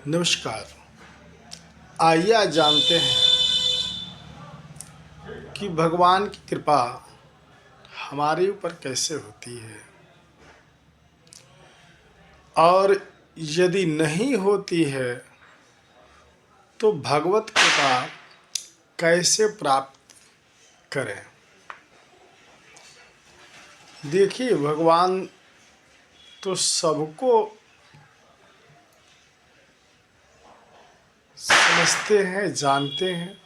नमस्कार। आइए आज जानते हैं कि भगवान की कृपा हमारे ऊपर कैसे होती है और यदि नहीं होती है तो भगवत कृपा कैसे प्राप्त करें। देखिए, भगवान तो सबको समझते हैं, जानते हैं।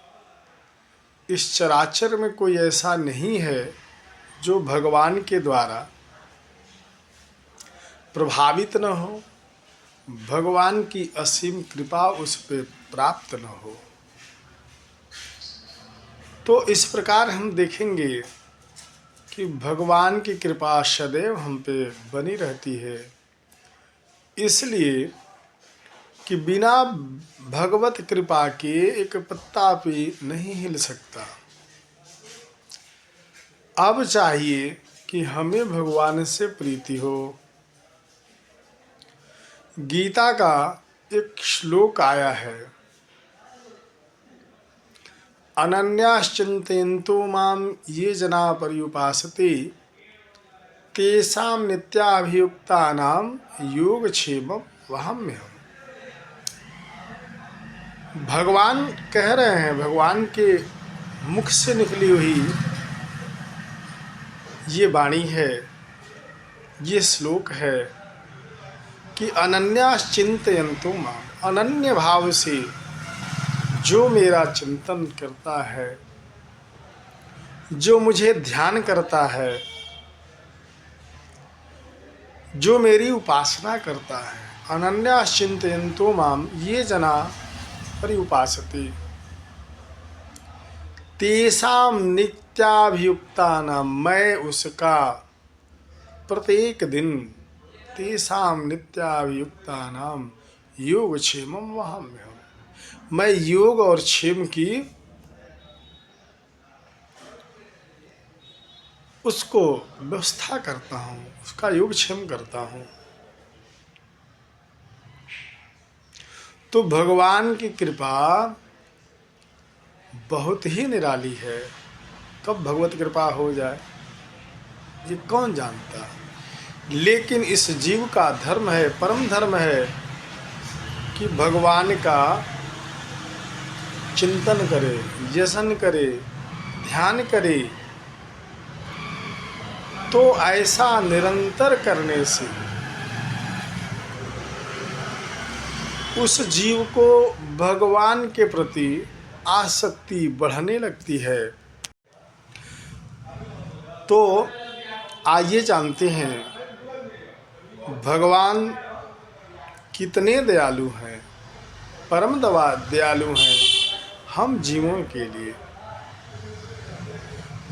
इस चराचर में कोई ऐसा नहीं है जो भगवान के द्वारा प्रभावित न हो, भगवान की असीम कृपा उस पे प्राप्त न हो। तो इस प्रकार हम देखेंगे कि भगवान की कृपा सदैव हम पे बनी रहती है, इसलिए कि बिना भगवत कृपा के एक पत्ता भी नहीं हिल सकता। अब चाहिए कि हमें भगवान से प्रीति हो। गीता का एक श्लोक आया है, अनन्याश्चिन्तयन्तो मां ये जना पर्युपासते तेषां नित्याभियुक्तानां योगक्षेमं वहाम्यहम्। भगवान कह रहे हैं, भगवान के मुख से निकली हुई ये वाणी है, ये श्लोक है कि अनन्याश्चिन्तयन्तो मां, अनन्य भाव से जो मेरा चिंतन करता है, जो मुझे ध्यान करता है, जो मेरी उपासना करता है, अनन्याश्चिन्तयन्तो मां ये जना पर्युपासते तेषां नित्याभियुक्तानां, मैं उसका प्रत्येक दिन तेषां नित्याभियुक्तानां योगक्षेमं वहाम्यहम्, मैं योग और क्षेम की उसको व्यवस्था करता हूँ, उसका योगक्षेम करता हूँ। तो भगवान की कृपा बहुत ही निराली है। कब भगवत कृपा हो जाए ये कौन जानता, लेकिन इस जीव का धर्म है, परम धर्म है कि भगवान का चिंतन करे, व्यसन करे, ध्यान करे। तो ऐसा निरंतर करने से उस जीव को भगवान के प्रति आसक्ति बढ़ने लगती है। तो आइए जानते हैं भगवान कितने दयालु हैं, परम दयालु हैं हम जीवों के लिए।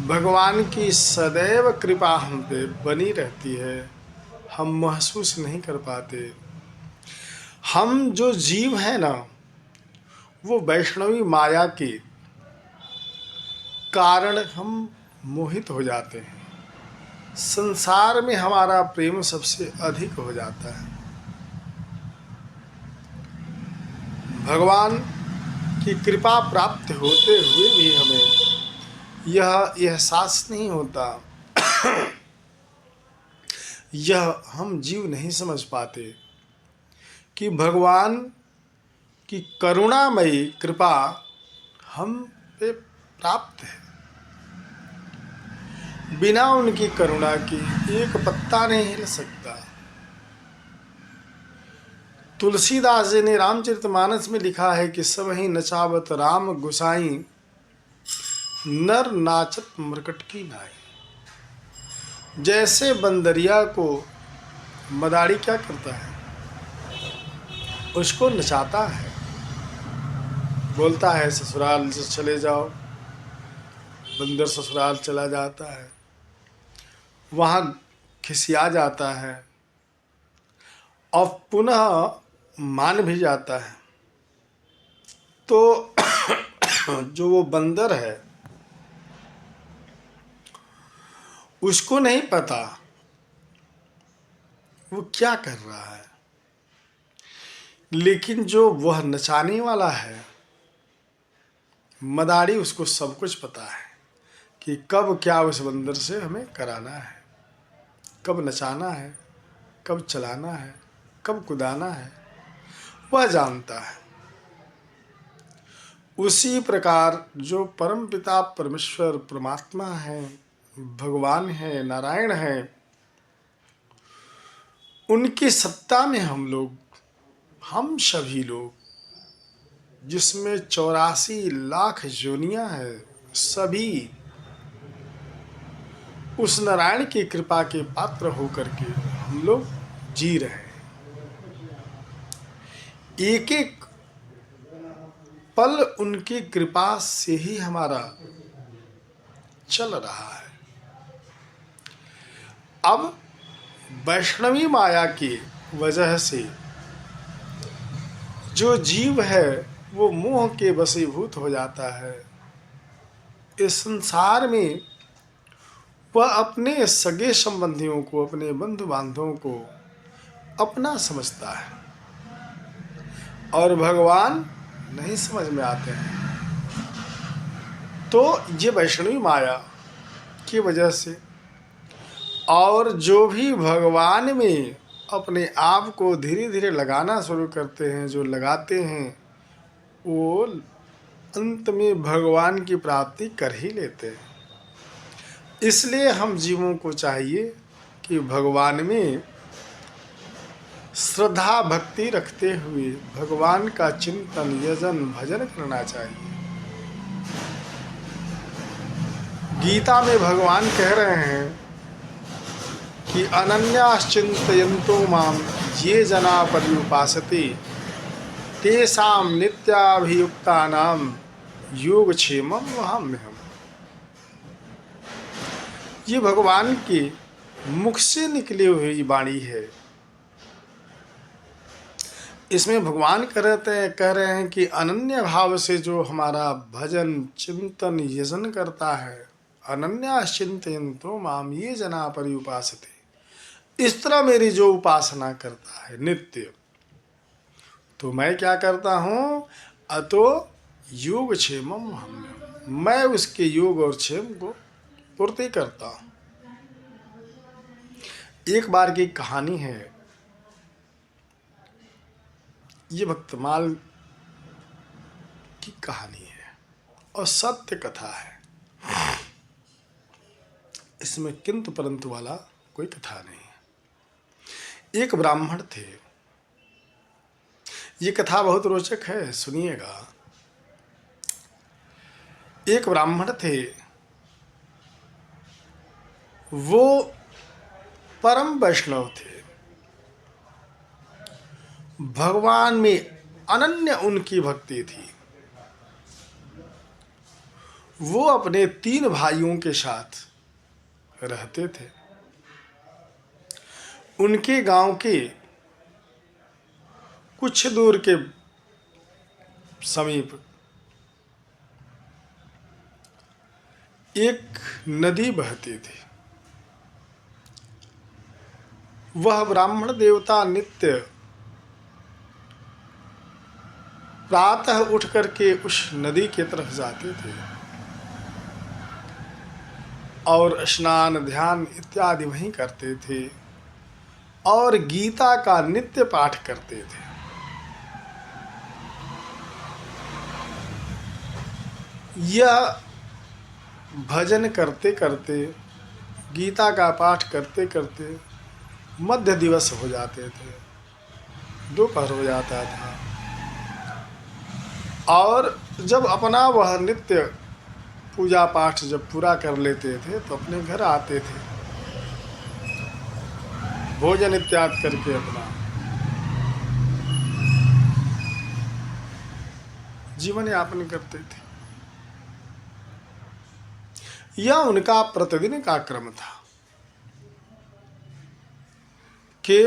भगवान की सदैव कृपा हम पे बनी रहती है, हम महसूस नहीं कर पाते। हम जो जीव हैं ना, वो वैष्णवी माया के कारण हम मोहित हो जाते हैं। संसार में हमारा प्रेम सबसे अधिक हो जाता है। भगवान की कृपा प्राप्त होते हुए भी हमें यह एहसास नहीं होता, यह हम जीव नहीं समझ पाते कि भगवान की करुणामयी कृपा हम पे प्राप्त है। बिना उनकी करुणा के एक पत्ता नहीं हिल सकता। तुलसीदास जी ने रामचरितमानस में लिखा है कि सब ही नचावत राम गुसाई, नर नाचत मरकट की नाई। जैसे बंदरिया को मदारी क्या करता है, उसको नचाता है, बोलता है ससुराल से चले जाओ, बंदर ससुराल चला जाता है, वहाँ खिसिया जाता है और पुनः मान भी जाता है। तो जो वो बंदर है उसको नहीं पता वो क्या कर रहा है, लेकिन जो वह नचाने वाला है मदारी, उसको सब कुछ पता है कि कब क्या उस बंदर से हमें कराना है, कब नचाना है, कब चलाना है, कब कुदाना है, वह जानता है। उसी प्रकार जो परमपिता परमेश्वर परमात्मा है, भगवान है, नारायण है, उनकी सत्ता में हम सभी लोग, जिसमें 84 लाख योनियां हैं, सभी उस नारायण की कृपा के पात्र होकर के हम लोग जी रहे हैं। एक एक पल उनकी कृपा से ही हमारा चल रहा है। अब वैष्णवी माया की वजह से जो जीव है वो मोह के वशीभूत हो जाता है। इस संसार में वह अपने सगे संबंधियों को, अपने बंधु बांधवों को अपना समझता है और भगवान नहीं समझ में आते हैं। तो ये वैष्णवी माया की वजह से, और जो भी भगवान में अपने आप को धीरे धीरे लगाना शुरू करते हैं, जो लगाते हैं वो अंत में भगवान की प्राप्ति कर ही लेते हैं। इसलिए हम जीवों को चाहिए कि भगवान में श्रद्धा भक्ति रखते हुए भगवान का चिंतन यजन भजन करना चाहिए। गीता में भगवान कह रहे हैं कि अनन्याश्चिन्तयन्तो माम ये जना पर्युपासते तेषां नित्याभियुक्तानां योगक्षेमं वहाम्यहम्। ये भगवान के मुख से निकली हुई वाणी है। इसमें भगवान कह रहे हैं कि अनन्य भाव से जो हमारा भजन चिंतन यजन करता है, अनन्याश्चिन्तयन्तो माम ये जना पर्युपासते, इस तरह मेरी जो उपासना करता है नित्य, तो मैं क्या करता हूँ, अतो योग क्षेमम हम, मैं उसके योग और क्षेम को पूर्ति करता हूँ। एक बार की कहानी है, ये भक्तमाल की कहानी है और सत्य कथा है। इसमें किंतु परंतु वाला कोई कथा नहीं है। एक ब्राह्मण थे, ये कथा बहुत रोचक है, सुनिएगा। एक ब्राह्मण थे, वो परम वैष्णव थे, भगवान में अनन्य उनकी भक्ति थी। वो अपने 3 भाइयों के साथ रहते थे। उनके गांव के कुछ दूर के समीप एक नदी बहती थी। वह ब्राह्मण देवता नित्य प्रातः उठ करके उस नदी की तरफ जाते थे और स्नान ध्यान इत्यादि वहीं करते थे और गीता का नित्य पाठ करते थे। यह भजन करते करते, गीता का पाठ करते करते मध्य दिवस हो जाते थे, दोपहर हो जाता था और जब अपना वह नित्य पूजा पाठ जब पूरा कर लेते थे तो अपने घर आते थे, भोजन इत्यादि करके अपना जीवन यापन करते थे। यह उनका प्रतिदिन का क्रम था कि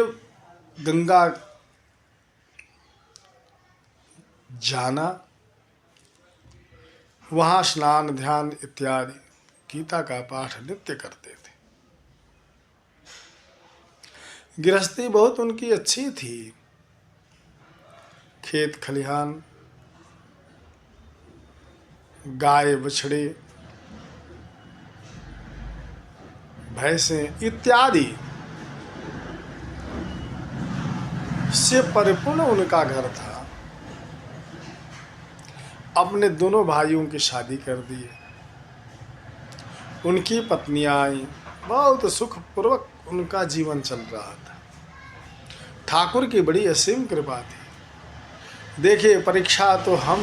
गंगा जाना, वहाँ स्नान ध्यान इत्यादि गीता का पाठ नित्य करते थे। गृहस्थी बहुत उनकी अच्छी थी, खेत खलिहान, गाय बछड़े, भैंसें इत्यादि से परिपूर्ण उनका घर था। अपने दोनों भाइयों की शादी कर दी। उनकी पत्नियां आई, बहुत सुखपूर्वक उनका जीवन चल रहा था। ठाकुर की बड़ी असीम कृपा थी। देखिए, परीक्षा तो हम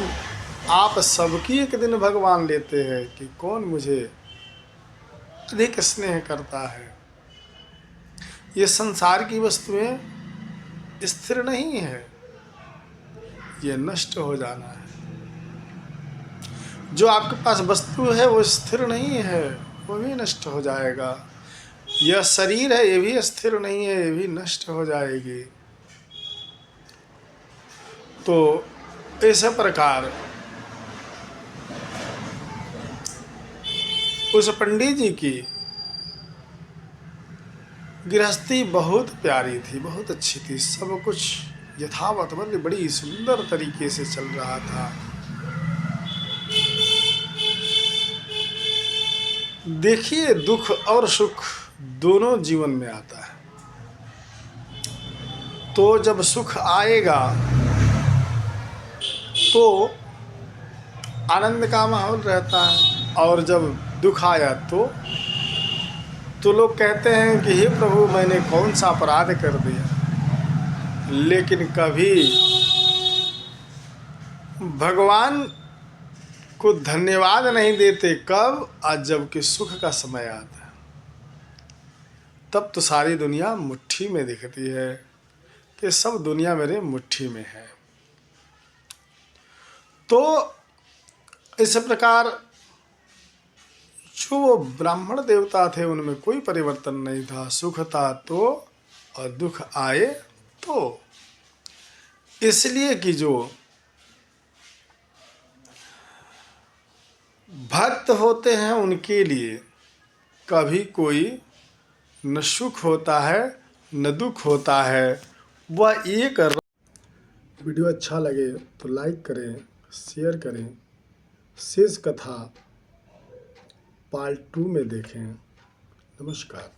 आप सबकी एक दिन भगवान लेते हैं कि कौन मुझे अधिक स्नेह करता है। ये संसार की वस्तुएं स्थिर नहीं है, ये नष्ट हो जाना है। जो आपके पास वस्तु है वो स्थिर नहीं है, वो भी नष्ट हो जाएगा। यह शरीर है, ये भी स्थिर नहीं है, ये भी नष्ट हो जाएगी। तो इस प्रकार उस पंडित जी की गृहस्थी बहुत प्यारी थी, बहुत अच्छी थी। सब कुछ यथावत बड़ी सुंदर तरीके से चल रहा था। देखिए, दुख और सुख दोनों जीवन में आता है। तो जब सुख आएगा तो आनंद का माहौल रहता है, और जब दुख आया तो लोग कहते हैं कि हे प्रभु, मैंने कौन सा अपराध कर दिया। लेकिन कभी भगवान को धन्यवाद नहीं देते। कब? आज जबकि सुख का समय आता है, तब तो सारी दुनिया मुट्ठी में दिखती है कि सब दुनिया मेरे मुट्ठी में है। तो इस प्रकार जो वो ब्राह्मण देवता थे उनमें कोई परिवर्तन नहीं था। सुख था तो, और दुख आए तो। इसलिए कि जो भक्त होते हैं उनके लिए कभी कोई न सुख होता है न दुख होता है। वह एक वीडियो अच्छा लगे तो लाइक करें, शेयर करें। शेष कथा पार्ट 2 में देखें। नमस्कार।